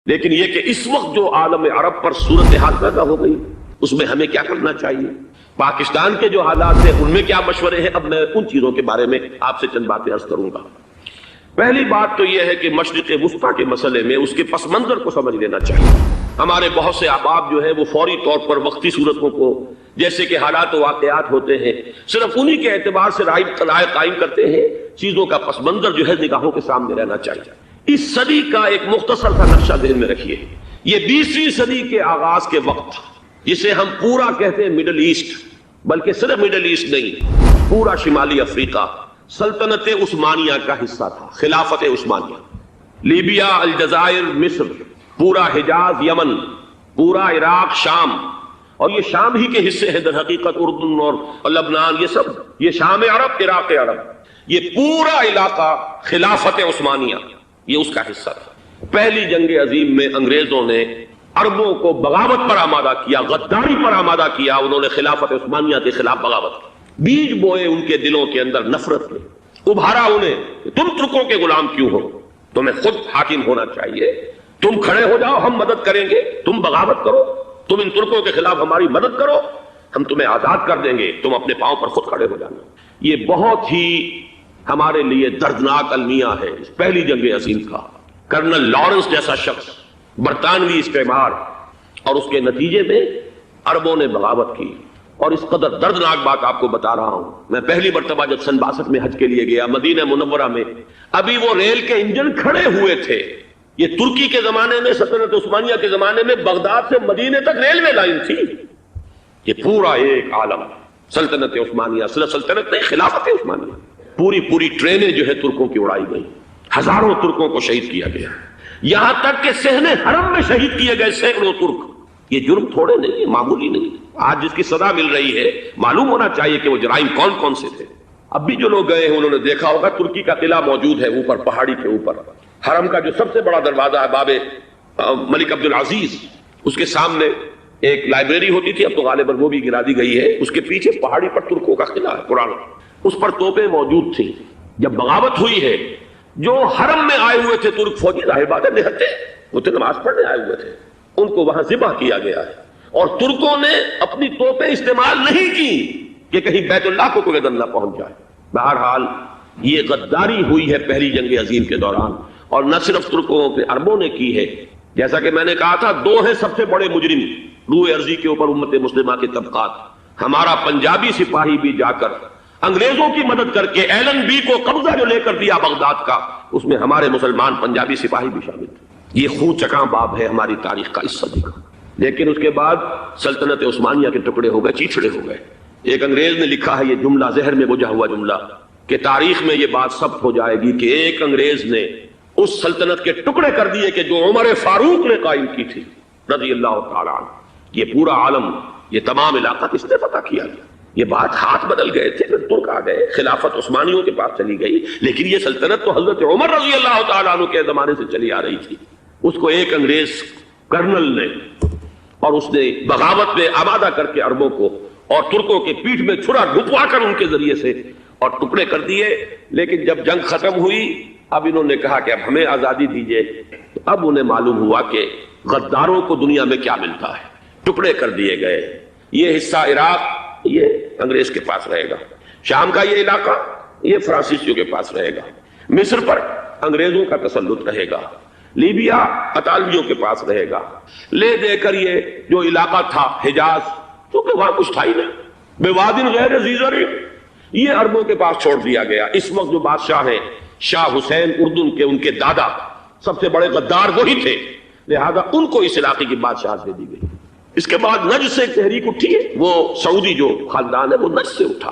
لیکن یہ کہ اس وقت جو عالم عرب پر صورتحال پیدا ہو گئی اس میں ہمیں کیا کرنا چاہیے، پاکستان کے جو حالات ہیں ان میں کیا مشورے ہیں، اب میں ان چیزوں کے بارے میں آپ سے چند باتیں عرض کروں گا۔ پہلی بات تو یہ ہے کہ مشرق وسطیٰ کے مسئلے میں اس کے پس منظر کو سمجھ لینا چاہیے۔ ہمارے بہت سے احباب جو ہے وہ فوری طور پر وقتی صورتوں کو، جیسے کہ حالات و واقعات ہوتے ہیں، صرف انہی کے اعتبار سے رائے قائم کرتے ہیں۔ چیزوں کا پس منظر جو ہے نگاہوں کے سامنے رہنا چاہیے۔ اس صدی کا ایک مختصر سا نقشہ ذہن میں رکھیے۔ یہ 20ویں صدی کے آغاز کے وقت، جسے ہم پورا کہتے ہیں مڈل ایسٹ، بلکہ صرف مڈل ایسٹ نہیں، پورا شمالی افریقہ سلطنت عثمانیہ کا حصہ تھا، خلافت عثمانیہ۔ لیبیا، الجزائر، مصر، پورا حجاز، یمن، پورا عراق، شام، اور یہ شام ہی کے حصے ہیں در حقیقت، اردن اور لبنان، یہ سب، یہ شام عرب، عراق عرب، یہ پورا علاقہ خلافت عثمانیہ یہ اس کا حصہ تھا۔ پہلی جنگ عظیم میں انگریزوں نے عربوں کو بغاوت پر آمادہ کیا، غداری پر آمادہ کیا، انہوں نے خلافت عثمانیہ کے خلاف بغاوت کی، بیج بوئے ان کے دلوں کے اندر نفرت کے، ابھارا انہیں کہ تم ترکوں کے غلام کیوں ہو، تمہیں خود حاکم ہونا چاہیے، تم کھڑے ہو جاؤ، ہم مدد کریں گے، تم بغاوت کرو، تم ان ترکوں کے خلاف ہماری مدد کرو، ہم تمہیں آزاد کر دیں گے، تم اپنے پاؤں پر خود کھڑے ہو جانا۔ یہ بہت ہی ہمارے لیے دردناک المیہ ہے اس پہلی جنگ عظیم کا۔ کرنل لارنس جیسا شخص، برطانوی استعمار، اور اس کے نتیجے میں عربوں نے بغاوت کی۔ اور اس قدر دردناک بات آپ کو بتا رہا ہوں، میں پہلی مرتبہ جب سن 62 میں حج کے لیے گیا مدینہ منورہ میں، ابھی وہ ریل کے انجن کھڑے ہوئے تھے۔ یہ ترکی کے زمانے میں، سلطنت عثمانیہ کے زمانے میں بغداد سے مدینے تک ریلوے لائن تھی۔ یہ پورا ایک عالم سلطنت عثمانیہ، صرف سلطنت نہیں، خلافت عثمانیہ، پوری ٹرینیں جو ہے ترکوں کی اڑائی گئی، ہزاروں ترکوں کو شہید کیا گیا، یہاں تک کہ صحن حرم میں شہید کیے گئے سینکڑوں ترک۔ یہ جرم تھوڑے نہیں ہے، معمولی نہیں۔ آج جس کی سزا مل رہی ہے، معلوم ہونا چاہیے کہ وہ جرائم کون کون سے تھے۔ اب بھی جو لوگ گئے ہیں انہوں نے دیکھا ہوگا، ترکی کا قلعہ موجود ہے اوپر پہاڑی کے اوپر، حرم کا جو سب سے بڑا دروازہ ہے باب ملک عبد العزیز، اس کے سامنے ایک لائبریری ہوتی تھی، اب تو غالباً وہ بھی گرا دی گئی ہے، اس کے پیچھے پہاڑی پر ترکوں کا قلعہ ہے پرانا، اس پر توپیں موجود تھیں۔ جب بغاوت ہوئی ہے، جو حرم میں آئے ہوئے تھے ترک فوجی، ظاہر بات ہے نہتے، وہ تو نماز پڑھنے آئے ہوئے تھے، ان کو وہاں ذبح کیا گیا ہے، اور ترکوں نے اپنی توپیں استعمال نہیں کی کہ کہیں بیت اللہ کو کوئی گن نہ پہنچ جائے۔ بہرحال یہ غداری ہوئی ہے پہلی جنگ عظیم کے دوران، اور نہ صرف ترکوں پہ، عربوں نے کی ہے۔ جیسا کہ میں نے کہا تھا، دو ہیں سب سے بڑے مجرم روئے ارضی کے اوپر امت مسلمہ کے طبقات۔ ہمارا پنجابی سپاہی بھی جا کر انگریزوں کی مدد کر کے ایلن بی کو قبضہ جو لے کر دیا بغداد کا، اس میں ہمارے مسلمان پنجابی سپاہی بھی شامل تھے۔ یہ خون چکاں باب ہے ہماری تاریخ کا اس صدی کا۔ لیکن اس کے بعد سلطنت عثمانیہ کے ٹکڑے ہو گئے، چیچڑے ہو گئے۔ ایک انگریز نے لکھا ہے یہ جملہ، زہر میں بجھا ہوا جملہ، کہ تاریخ میں یہ بات ثبت ہو جائے گی کہ ایک انگریز نے اس سلطنت کے ٹکڑے کر دیے کہ جو عمر فاروق نے قائم کی تھی رضی اللہ تعالیٰ عنہ۔ یہ پورا عالم، یہ تمام علاقہ کس نے فتح کیا گیا؟ یہ بات ہاتھ بدل گئے تھے، پھر ترک آ گئے، خلافت عثمانیوں کے پاس چلی گئی، لیکن یہ سلطنت تو حضرت عمر رضی اللہ تعالیٰ عنہ کے زمانے سے چلی آ رہی تھی۔ اس کو ایک انگریز کرنل نے، اور اس نے بغاوت میں آمادہ کر کے عربوں کو اور ترکوں کے پیٹھ میں چھرا ڈھپوا کر ان کے ذریعے سے اور ٹکڑے کر دیے۔ لیکن جب جنگ ختم ہوئی، اب انہوں نے کہا کہ اب ہمیں آزادی دیجیے۔ اب انہیں معلوم ہوا کہ غداروں کو دنیا میں کیا ملتا ہے، ٹکڑے کر دیے گئے۔ یہ حصہ عراق یہ انگریز کے پاس رہے گا، شام کا یہ علاقہ یہ فرانسیسیوں کے پاس رہے گا، مصر پر انگریزوں کا تسلط رہے گا، لیبیا اطالویوں کے پاس رہے گا، لے دے کر یہ جو علاقہ تھا حجاز، کیونکہ وہاں کچھ تھا ہی نہیں، بوادن غیر ذی زرع، یہ عربوں کے پاس چھوڑ دیا گیا۔ اس وقت جو بادشاہ ہیں شاہ حسین اردن کے، ان کے دادا سب سے بڑے غدار وہی تھے، لہذا ان کو اس علاقے کی بادشاہت دے دی گئی۔ اس کے بعد نجد سے ایک تحریک اٹھی ہے، وہ سعودی جو خاندان ہے وہ نجد سے اٹھا۔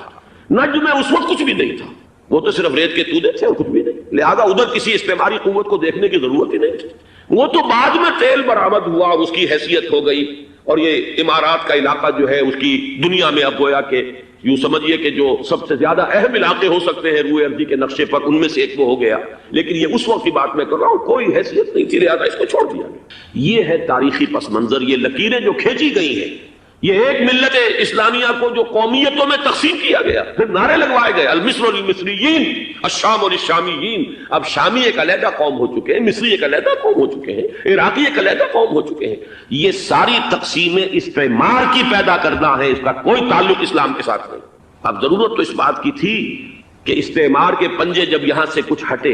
نجد میں اس وقت کچھ بھی نہیں تھا، وہ تو صرف ریت کے تودے تھے اور کچھ بھی نہیں، لہذا ادھر کسی استعماری قوت کو دیکھنے کی ضرورت ہی نہیں تھی۔ وہ تو بعد میں تیل برآمد ہوا اور اس کی حیثیت ہو گئی، اور یہ امارات کا علاقہ جو ہے اس کی دنیا میں اب گویا کہ یوں سمجھیے کہ جو سب سے زیادہ اہم علاقے ہو سکتے ہیں روئے ارضی کے نقشے پر، ان میں سے ایک وہ ہو گیا۔ لیکن یہ اس وقت کی بات میں کر رہا ہوں، کوئی حیثیت نہیں تھی، لہذا اس کو چھوڑ دیا گیا۔ یہ ہے تاریخی پس منظر، یہ لکیریں جو کھینچی گئی ہیں، یہ ایک ملت اسلامیہ کو جو قومیتوں میں تقسیم کیا گیا، پھر نعرے لگوائے گئے المصر للمصریین الشام للشامیین، اب شامی ایک علیحدہ قوم ہو چکے ہیں، مصری ایک علیحدہ قوم ہو چکے ہیں، عراقی ایک علیحدہ قوم ہو چکے ہیں۔ یہ ساری تقسیمیں استعمار کی پیدا کرنا ہے، اس کا کوئی تعلق اسلام کے ساتھ نہیں۔ اب ضرورت تو اس بات کی تھی کہ استعمار کے پنجے جب یہاں سے کچھ ہٹے،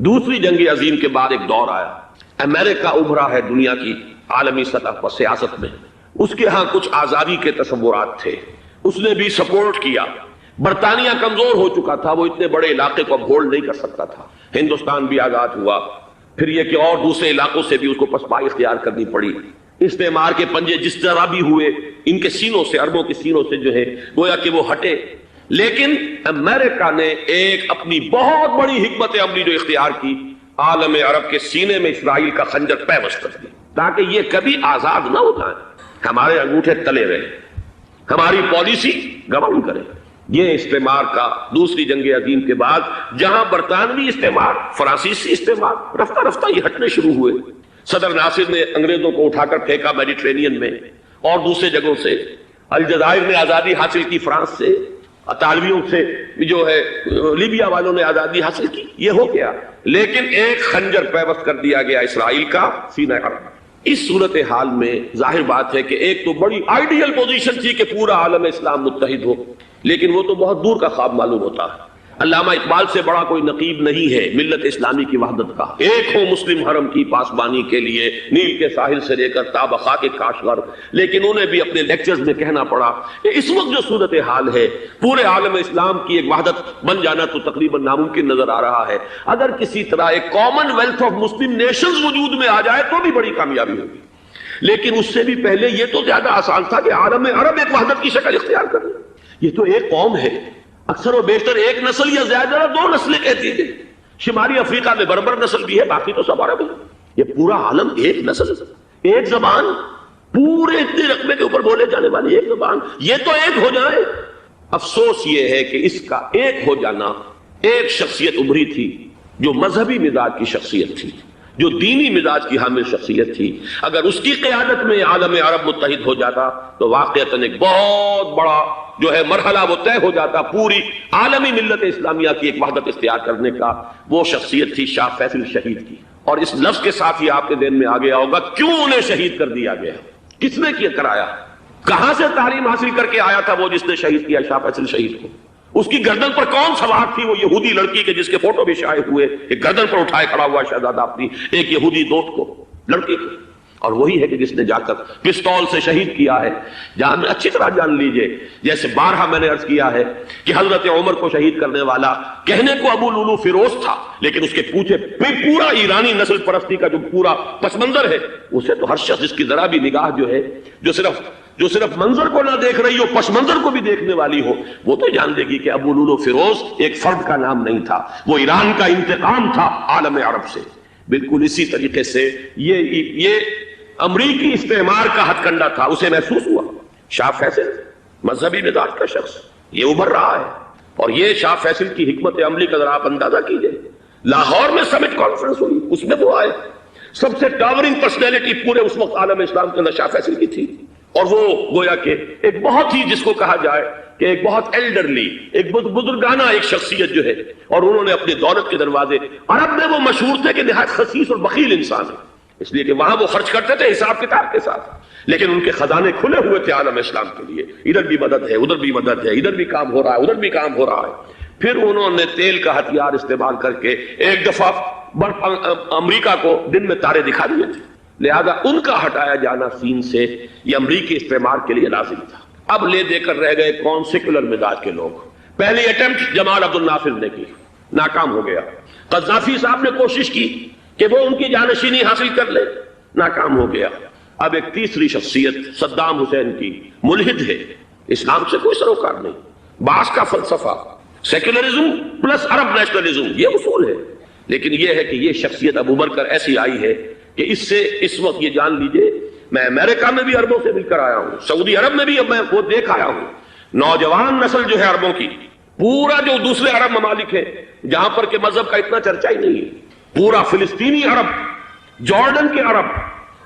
دوسری جنگ عظیم کے بعد ایک دور آیا، امریکہ ابھرا ہے دنیا کی عالمی سطح پر سیاست میں، اس کے ہاں کچھ آزادی کے تصورات تھے، اس نے بھی سپورٹ کیا۔ برطانیہ کمزور ہو چکا تھا، وہ اتنے بڑے علاقے کو اب ہولڈ نہیں کر سکتا تھا۔ ہندوستان بھی آزاد ہوا، پھر یہ کہ اور دوسرے علاقوں سے بھی اس کو پسپائی اختیار کرنی پڑی۔ استعمار کے پنجے جس طرح بھی ہوئے، ان کے سینوں سے، عربوں کے سینوں سے جو ہے گویا کہ وہ ہٹے، لیکن امریکہ نے ایک اپنی بہت بڑی حکمت عملی جو اختیار کی، عالم عرب کے سینے میں اسرائیل کا خنجر پیوست کر دیا تاکہ یہ کبھی آزاد نہ ہو جائیں، ہمارے انگوٹھے تلے رہے، ہماری پالیسی گواہی کرے۔ یہ استعمار کا دوسری جنگ عظیم کے بعد جہاں برطانوی استعمار، فرانسیسی استعمار رفتہ رفتہ یہ ہٹنے شروع ہوئے، صدر ناصر نے انگریزوں کو اٹھا کر پھینکا میڈیٹرینین میں اور دوسرے جگہوں سے، الجزائر نے آزادی حاصل کی فرانس سے، اطالویوں سے جو ہے لیبیا والوں نے آزادی حاصل کی، یہ ہو گیا، لیکن ایک خنجر پیوست کر دیا گیا اسرائیل کا سینہ عرب۔ اس صورتحال میں ظاہر بات ہے کہ ایک تو بڑی آئیڈیل پوزیشن تھی کہ پورا عالم اسلام متحد ہو، لیکن وہ تو بہت دور کا خواب معلوم ہوتا ہے۔ علامہ اقبال سے بڑا کوئی نقیب نہیں ہے ملت اسلامی کی وحدت کا۔ ایک ہو مسلم حرم کی پاسبانی کے لیے نیل کے ساحل سے لے کر تا خاک کاشغر، لیکن انہیں بھی اپنے لیکچرز میں کہنا پڑا کہ اس وقت جو صورتحال ہے پورے عالم اسلام کی ایک وحدت بن جانا تو تقریباً ناممکن نظر آ رہا ہے۔ اگر کسی طرح ایک common wealth of Muslim nations وجود میں آ جائے تو بھی بڑی کامیابی ہوگی، لیکن اس سے بھی پہلے یہ تو زیادہ آسان تھا کہ عالم عرب ایک وحدت کی شکل اختیار کر لے۔ یہ تو ایک قوم ہے، اکثر و بیشتر ایک نسل یا زیادہ دو نسلیں کہہ دیجیے، شمالی افریقہ میں بربر نسل بھی ہے، باقی تو سب عرب ہے۔ یہ پورا عالم ایک نسل، ایک زبان، پورے اتنے رقبے کے اوپر بولے جانے والی ایک زبان، یہ تو ایک ہو جائے۔ افسوس یہ ہے کہ اس کا ایک ہو جانا، ایک شخصیت ابھری تھی جو مذہبی مزاج کی شخصیت تھی، جو دینی مزاج کی حامل شخصیت تھی، اگر اس کی قیادت میں عالم عرب متحد ہو جاتا تو واقعتاً ایک بہت بڑا جو ہے مرحلہ وہ طے ہو جاتا پوری عالمی ملت اسلامیہ کی ایک وحدت اختیار کرنے کا۔ وہ شخصیت تھی شاہ فیصل شہید کی، اور اس لفظ کے ساتھ ہی آپ کے ذہن میں آ گیا ہوگا کیوں انہیں شہید کر دیا گیا، کس نے کیا کرایا، کہاں سے تعلیم حاصل کر کے آیا تھا وہ جس نے شہید کیا شاہ فیصل شہید کو، اس کی گردن پر کون سوار تھی، وہ یہودی لڑکی کے جس کے فوٹو بھی شائع ہوئے، ایک گردن پر اٹھائے کھڑا ہوا شہزادہ اپنی ایک یہودی دوست کو، لڑکی کو، اور وہی ہے کہ جس نے جا کر پستول سے شہید کیا ہے۔ جان اچھی طرح جان لیجئے، جیسے بارہا میں نے عرض کیا ہے کہ حضرت عمر کو شہید کرنے والا کہنے کو ابو لولو فیروز تھا، لیکن اس کے پیچھے پورا ایرانی نسل پرستی کا جو پورا پس منظر ہے، اسے تو ہر شخص جس کی ذرا بھی نگاہ جو ہے جو صرف منظر کو نہ دیکھ رہی ہو، پس منظر کو بھی دیکھنے والی ہو، وہ تو جان دے گی کہ ابو لولو فیروز ایک فرد کا نام نہیں تھا، وہ ایران کا انتقام تھا عالم عرب سے۔ بالکل اسی طریقے سے یہ امریکی استعمار کا ہتھ کنڈا تھا، اسے محسوس ہوا۔ شاہ فیصل مذہبی مزاج کا شخص، یہ ابھر رہا ہے، اور یہ شاہ فیصل کی حکمت عملی کا ذرا آپ اندازہ کیجئے۔ لاہور میں سمٹ کانفرنس ہوئی، اس میں وہ آئے، سب سے ٹاورنگ پرسنالٹی پورے اس وقت عالم اسلام کے اندر شاہ فیصل کی تھی، اور وہ گویا کہ ایک بہت ہی جس کو کہا جائے کہ ایک بہت ایلڈرلی، ایک بزرگانہ ایک شخصیت جو ہے، اور انہوں نے اپنی دولت کے دروازے، عرب میں وہ مشہور تھے کہ نہایت خسیس اور بخیل انسان ہے، اس لیے کہ وہاں وہ خرچ کرتے تھے حساب کتاب کے ساتھ، لیکن ان کے خزانے کھلے ہوئے تھے عالم اسلام کے لیے، ادھر بھی مدد ہے، ادھر بھی مدد ہے، ادھر بھی کام ہو رہا ہے، ادھر بھی کام ہو رہا ہے۔ پھر انہوں نے تیل کا ہتھیار استعمال کر کے ایک دفعہ امریکہ کو دن میں تارے دکھا دیے تھے، لہذا ان کا ہٹایا جانا سین سے یہ امریکی استعمار کے لیے لازم تھا۔ اب لے دے کر رہ گئے کون؟ سیکولر مزاج کے لوگ۔ پہلی اٹیمپٹ جمال عبد الناصر نے کی، ناکام ہو گیا۔ قذافی صاحب نے کوشش کی کہ وہ ان کی جانشینی حاصل کر لے، ناکام ہو گیا۔ اب ایک تیسری شخصیت صدام حسین کی، ملحد ہے، اسلام سے کوئی سروکار نہیں، باس کا فلسفہ سیکولرزم پلس عرب نیشنلزم، یہ اصول ہے، لیکن یہ ہے کہ یہ شخصیت ابو بکر ایسی آئی ہے کہ اس سے اس وقت یہ جان لیجئے، میں امریکہ میں بھی عربوں سے مل کر آیا ہوں، سعودی عرب میں بھی اب میں وہ دیکھ آیا ہوں، نوجوان نسل جو ہے عربوں کی، پورا جو دوسرے عرب ممالک ہیں جہاں پر کہ مذہب کا اتنا چرچا ہی نہیں ہے، پورا فلسطینی عرب، جارڈن کے عرب،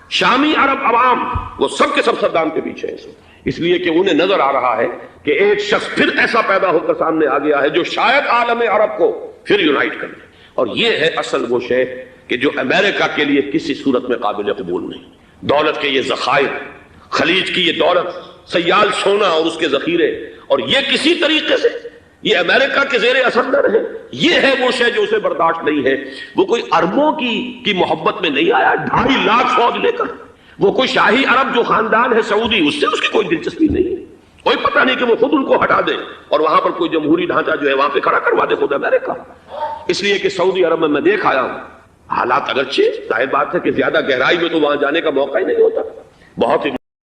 شامی عرب عوام وہ سب کے سب صدام کے پیچھے ہیں، اس لیے کہ انہیں نظر آ رہا ہے کہ ایک شخص پھر ایسا پیدا ہو کر سامنے آ گیا ہے جو شاید عالم عرب کو پھر یونائٹ کر دے، اور یہ ہے اصل وہ شے کہ جو امریکہ کے لیے کسی صورت میں قابل قبول نہیں۔ دولت کے یہ ذخائر، خلیج کی یہ دولت، سیال سونا اور اس کے ذخیرے، اور یہ کسی طریقے سے یہ امریکہ کے زیر اثر نہ رہے، یہ ہے وہ شے جو اسے برداشت نہیں ہے۔ وہ کوئی اربوں کی محبت میں نہیں آیا 2.5 لاکھ فوج لے کر، وہ کوئی شاہی عرب جو خاندان ہے سعودی، اس سے اس کی کوئی دلچسپی نہیں ہے، کوئی پتہ نہیں کہ وہ خود ان کو ہٹا دے اور وہاں پر کوئی جمہوری ڈھانچہ جو ہے وہاں پہ کھڑا کروا دے خود امریکہ۔ اس لیے کہ سعودی عرب میں دیکھ آیا ہوں حالات، اگرچہ ظاہر بات ہے کہ زیادہ گہرائی میں تو وہاں جانے کا موقع ہی نہیں ہوتا، بہت ہی